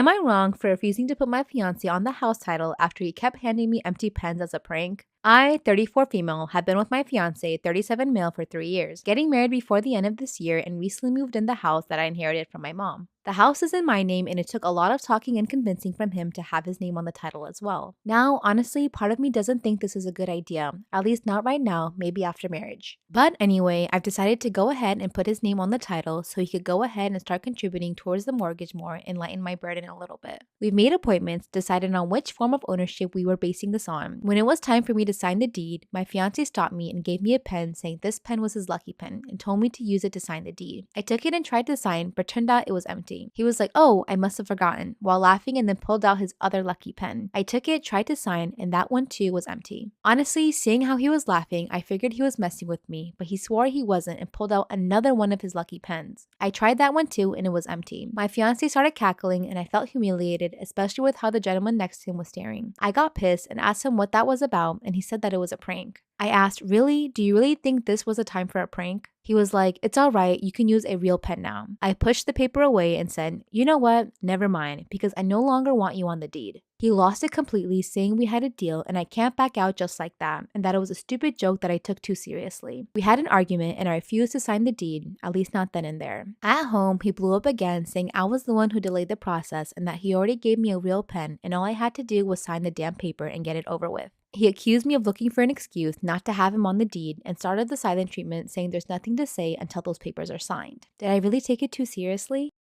Am I wrong for refusing to put my fiancé on the house title after he kept handing me empty pens as a prank? I, 34 female, have been with my fiancé, 37 male, for 3 years, getting married before the end of this year and recently moved in the house that I inherited from my mom. The house is in my name and it took a lot of talking and convincing from him to have his name on the title as well. Now, honestly, part of me doesn't think this is a good idea, at least not right now, maybe after marriage. But anyway, I've decided to go ahead and put his name on the title so he could go ahead and start contributing towards the mortgage more and lighten my burden a little bit. We've made appointments, decided on which form of ownership we were basing this on. When it was time for me to sign the deed, my fiancé stopped me and gave me a pen saying this pen was his lucky pen and told me to use it to sign the deed. I took it and tried to sign, but turned out it was empty. He was like, "Oh, I must have forgotten," while laughing, and then pulled out his other lucky pen. I took it, tried to sign, and that one too was empty. Honestly, seeing how he was laughing, I figured he was messing with me, but he swore he wasn't and pulled out another one of his lucky pens. I tried that one too, and it was empty. My fiancé started cackling, and I felt humiliated, especially with how the gentleman next to him was staring. I got pissed and asked him what that was about, and he said that it was a prank. I asked, "Really? Do you really think this was a time for a prank?" He was like, "It's alright, you can use a real pen now." I pushed the paper away and said, "You know what? Never mind, because I no longer want you on the deed." He lost it completely, saying we had a deal and I can't back out just like that, and that it was a stupid joke that I took too seriously. We had an argument and I refused to sign the deed, at least not then and there. At home, he blew up again, saying I was the one who delayed the process and that he already gave me a real pen and all I had to do was sign the damn paper and get it over with. He accused me of looking for an excuse not to have him on the deed and started the silent treatment, saying there's nothing to say until those papers are signed. Did I really take it too seriously?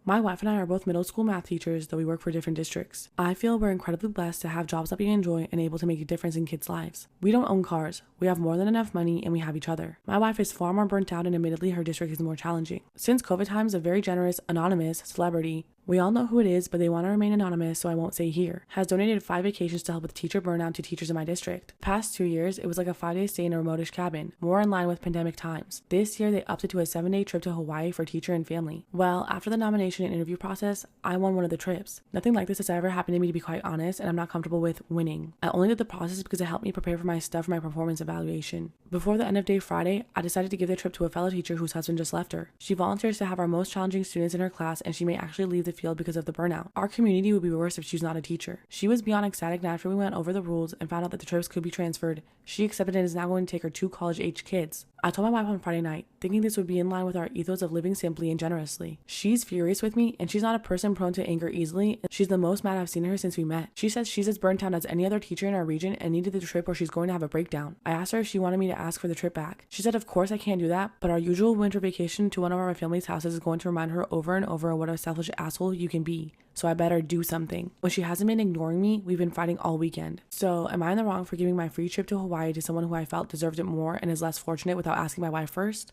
My wife and I are both middle school math teachers, though we work for different districts. I feel we're incredibly blessed to have jobs that we enjoy and able to make a difference in kids' lives. We don't own cars, we have more than enough money, and we have each other. My wife is far more burnt out and admittedly her district is more challenging. Since COVID times, a very generous, anonymous celebrity, we all know who it is, but they want to remain anonymous, so I won't say here, has donated 5 vacations to help with teacher burnout to teachers in my district. The past 2 years, it was like a 5-day stay in a remotish cabin, more in line with pandemic times. This year, they upped it to a 7-day trip to Hawaii for teacher and family. Well, after the nomination and interview process, I won one of the trips. Nothing like this has ever happened to me, to be quite honest, and I'm not comfortable with winning. I only did the process because it helped me prepare for my stuff for my performance evaluation. Before the end of day Friday, I decided to give the trip to a fellow teacher whose husband just left her. She volunteers to have our most challenging students in her class, and she may actually leave the field because of the burnout. Our community would be worse if she's not a teacher. She was beyond ecstatic, and after we went over the rules and found out that the trips could be transferred, she accepted and is now going to take her 2 college-age kids. I told my wife on Friday night, thinking this would be in line with our ethos of living simply and generously. She's furious with me, and she's not a person prone to anger easily. She's the most mad I've seen her since we met. She says she's as burnt out as any other teacher in our region and needed the trip or she's going to have a breakdown. I asked her if she wanted me to ask for the trip back. She said of course I can't do that, but our usual winter vacation to one of our family's houses is going to remind her over and over what a selfish asshole you can be. So I better do something. When she hasn't been ignoring me, we've been fighting all weekend. So am I in the wrong for giving my free trip to Hawaii to someone who I felt deserved it more and is less fortunate without asking my wife first?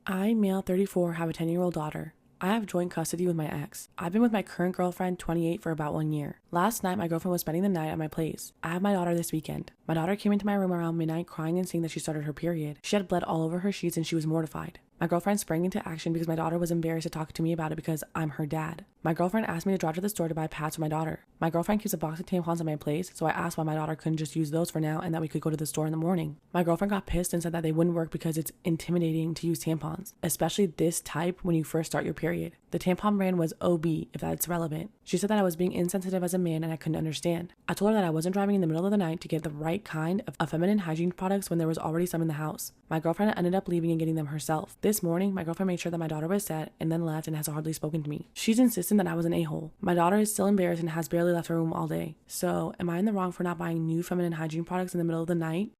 I, male 34, have a 10-year-old daughter. I have joint custody with my ex. I've been with my current girlfriend, 28, for about 1 year. Last night, my girlfriend was spending the night at my place. I have my daughter this weekend. My daughter came into my room around midnight crying and saying that she started her period. She had blood all over her sheets and she was mortified. My girlfriend sprang into action because my daughter was embarrassed to talk to me about it because I'm her dad. My girlfriend asked me to drive to the store to buy pads for my daughter. My girlfriend keeps a box of tampons at my place, so I asked why my daughter couldn't just use those for now and that we could go to the store in the morning. My girlfriend got pissed and said that they wouldn't work because it's intimidating to use tampons, especially this type when you first start your period. The tampon brand was OB, if that's relevant. She said that I was being insensitive as a man and I couldn't understand. I told her that I wasn't driving in the middle of the night to get the right kind of feminine hygiene products when there was already some in the house. My girlfriend ended up leaving and getting them herself. This morning, my girlfriend made sure that my daughter was set and then left and has hardly spoken to me. She's insistent that I was an a-hole. My daughter is still embarrassed and has barely left her room all day. So, am I in the wrong for not buying new feminine hygiene products in the middle of the night?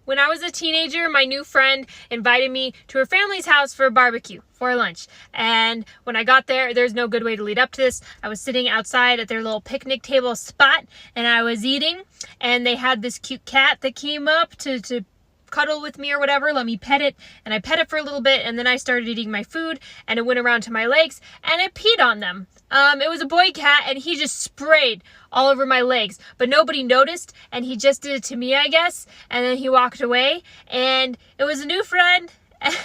When I was a teenager, my new friend invited me to her family's house for a barbecue, for lunch. And when I got there, there's no good way to lead up to this. I was sitting outside at their little picnic table spot and I was eating, and they had this cute cat that came up to cuddle with me or whatever, let me pet it, and I pet it for a little bit, and then I started eating my food, and it went around to my legs, and it peed on them. It was a boy cat, and he just sprayed all over my legs, but nobody noticed, and he just did it to me, I guess, and then he walked away, and it was a new friend,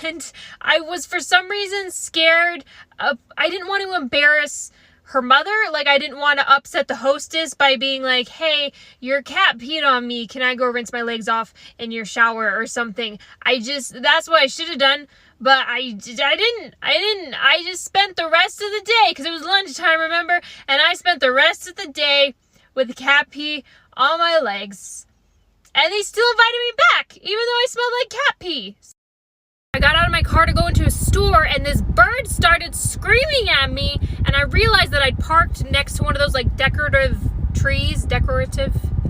and I was for some reason scared. I didn't want to embarrass her mother. Like, I didn't want to upset the hostess by being like, hey, your cat peed on me, can I go rinse my legs off in your shower or something. That's what I should have done, But I just spent the rest of the day, because it was lunchtime, remember? And I spent the rest of the day with cat pee on my legs. And they still invited me back, even though I smelled like cat pee. I got out of my car to go into a store, and this bird started screaming at me, and I realized that I'd parked next to one of those like decorative,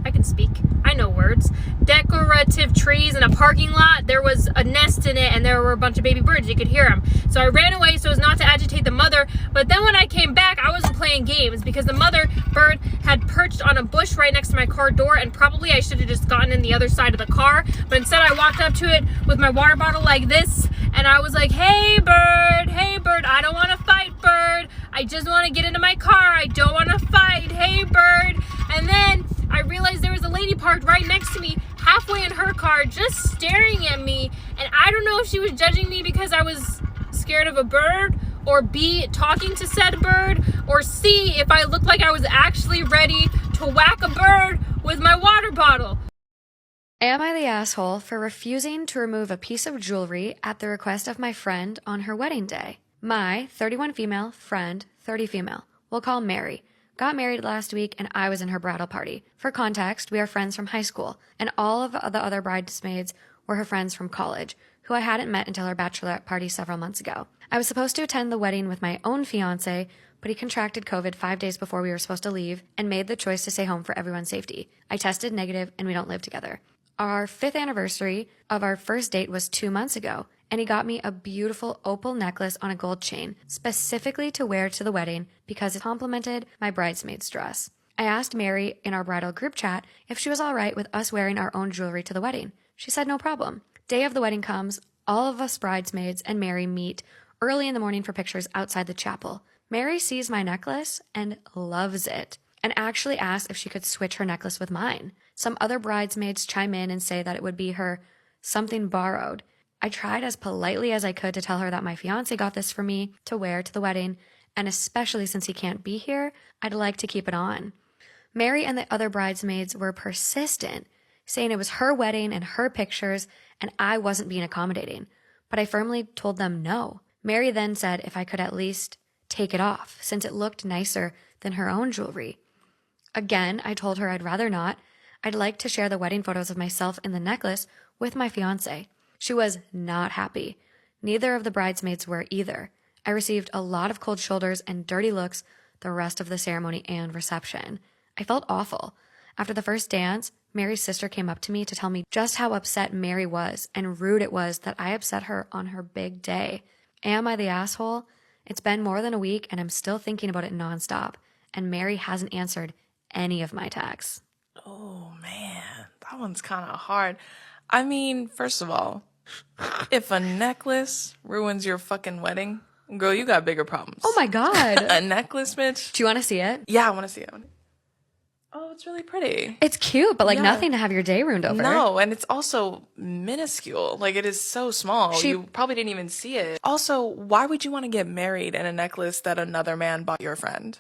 I can speak, I know words, decorative trees in a parking lot. There was a nest in it, and there were a bunch of baby birds. You could hear them. So I ran away so as not to agitate the mother. But then when I came back, I wasn't playing games, because the mother bird had perched on a bush right next to my car door, and probably I should have just gotten in the other side of the car. But instead I walked up to it with my water bottle like this, and I was like, hey bird, I don't want to fight, bird. I just want to get into my car. I don't want to fight. Hey bird. And then I realized there was a lady parked right next to me, halfway in her car, just staring at me. And I don't know if she was judging me because I was scared of a bird, or B, talking to said bird, or C, if I looked like I was actually ready to whack a bird with my water bottle. Am I the asshole for refusing to remove a piece of jewelry at the request of my friend on her wedding day? My 31 female friend, 30 female, we'll call Mary, got married last week, and I was in her bridal party. For context, we are friends from high school, and all of the other bridesmaids were her friends from college, who I hadn't met until her bachelorette party several months ago. I was supposed to attend the wedding with my own fiancé, but he contracted COVID 5 days before we were supposed to leave and made the choice to stay home for everyone's safety. I tested negative, and we don't live together. Our 5th anniversary of our first date was 2 months ago, and he got me a beautiful opal necklace on a gold chain, specifically to wear to the wedding because it complemented my bridesmaid's dress. I asked Mary in our bridal group chat if she was all right with us wearing our own jewelry to the wedding. She said no problem. Day of the wedding comes, all of us bridesmaids and Mary meet early in the morning for pictures outside the chapel. Mary sees my necklace and loves it, and actually asked if she could switch her necklace with mine. Some other bridesmaids chime in and say that it would be her something borrowed. I tried as politely as I could to tell her that my fiance got this for me to wear to the wedding, and especially since he can't be here, I'd like to keep it on. Mary and the other bridesmaids were persistent, saying it was her wedding and her pictures, and I wasn't being accommodating. But I firmly told them no. Mary then said if I could at least take it off, since it looked nicer than her own jewelry. Again, I told her I'd rather not. I'd like to share the wedding photos of myself in the necklace with my fiance. She was not happy. Neither of the bridesmaids were either. I received a lot of cold shoulders and dirty looks the rest of the ceremony and reception. I felt awful. After the first dance, Mary's sister came up to me to tell me just how upset Mary was and rude it was that I upset her on her big day. Am I the asshole? It's been more than a week and I'm still thinking about it nonstop, and Mary hasn't answered any of my texts. Oh man, that one's kind of hard. I mean, first of all, if a necklace ruins your fucking wedding, girl, you got bigger problems. Oh my God. A necklace, bitch? Do you want to see it? Yeah, I want to see it. Oh, it's really pretty. It's cute, but like Yeah. nothing to have your day ruined over. No, and it's also minuscule. Like, it is so small. You probably didn't even see it. Also, why would you want to get married in a necklace that another man bought your friend?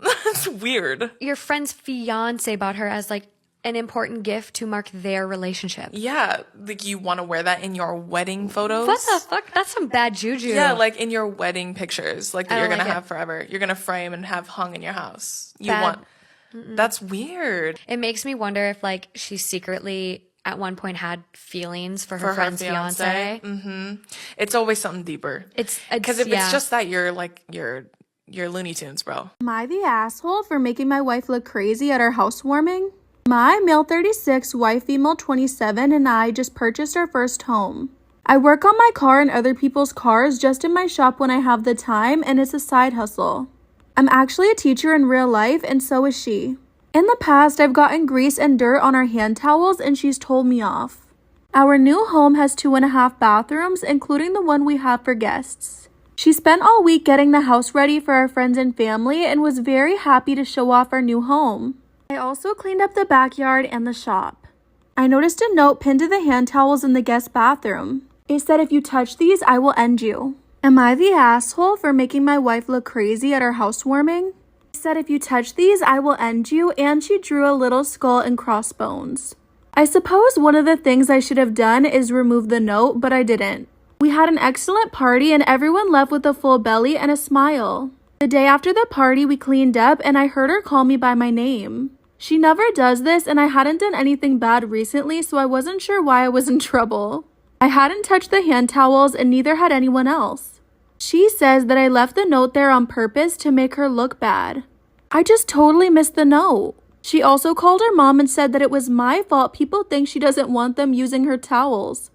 That's weird. Your friend's fiance bought her as like an important gift to mark their relationship. Yeah, like you want to wear that in your wedding photos? What the fuck? That's some bad juju. Yeah, like in your wedding pictures, like that I you're don't gonna like have forever. You're gonna frame and have hung in your house. You Bad. want That's weird. It makes me wonder if like she secretly at one point had feelings for her friend's fiance. It's always something deeper. It's Because if yeah. it's just that, you're like you're Looney Tunes, bro. Am I the asshole for making my wife look crazy at our housewarming? My male 36, wife female 27, and I just purchased our first home. I work on my car and other people's cars just in my shop when I have the time, and it's a side hustle. I'm actually a teacher in real life, and so is she. In the past, I've gotten grease and dirt on our hand towels, and she's told me off. Our new home has 2.5 bathrooms, including the one we have for guests. She spent all week getting the house ready for our friends and family and was very happy to show off our new home. I also cleaned up the backyard and the shop. I noticed a note pinned to the hand towels in the guest bathroom. It said, "If you touch these, I will end you." Am I the asshole for making my wife look crazy at our housewarming? It said, "If you touch these, I will end you," and she drew a little skull and crossbones. I suppose one of the things I should have done is remove the note, but I didn't. We had an excellent party and everyone left with a full belly and a smile. The day after the party, we cleaned up and I heard her call me by my name. She never does this and I hadn't done anything bad recently, so I wasn't sure why I was in trouble. I hadn't touched the hand towels and neither had anyone else. She says that I left the note there on purpose to make her look bad. I just totally missed the note. She also called her mom and said that it was my fault people think she doesn't want them using her towels.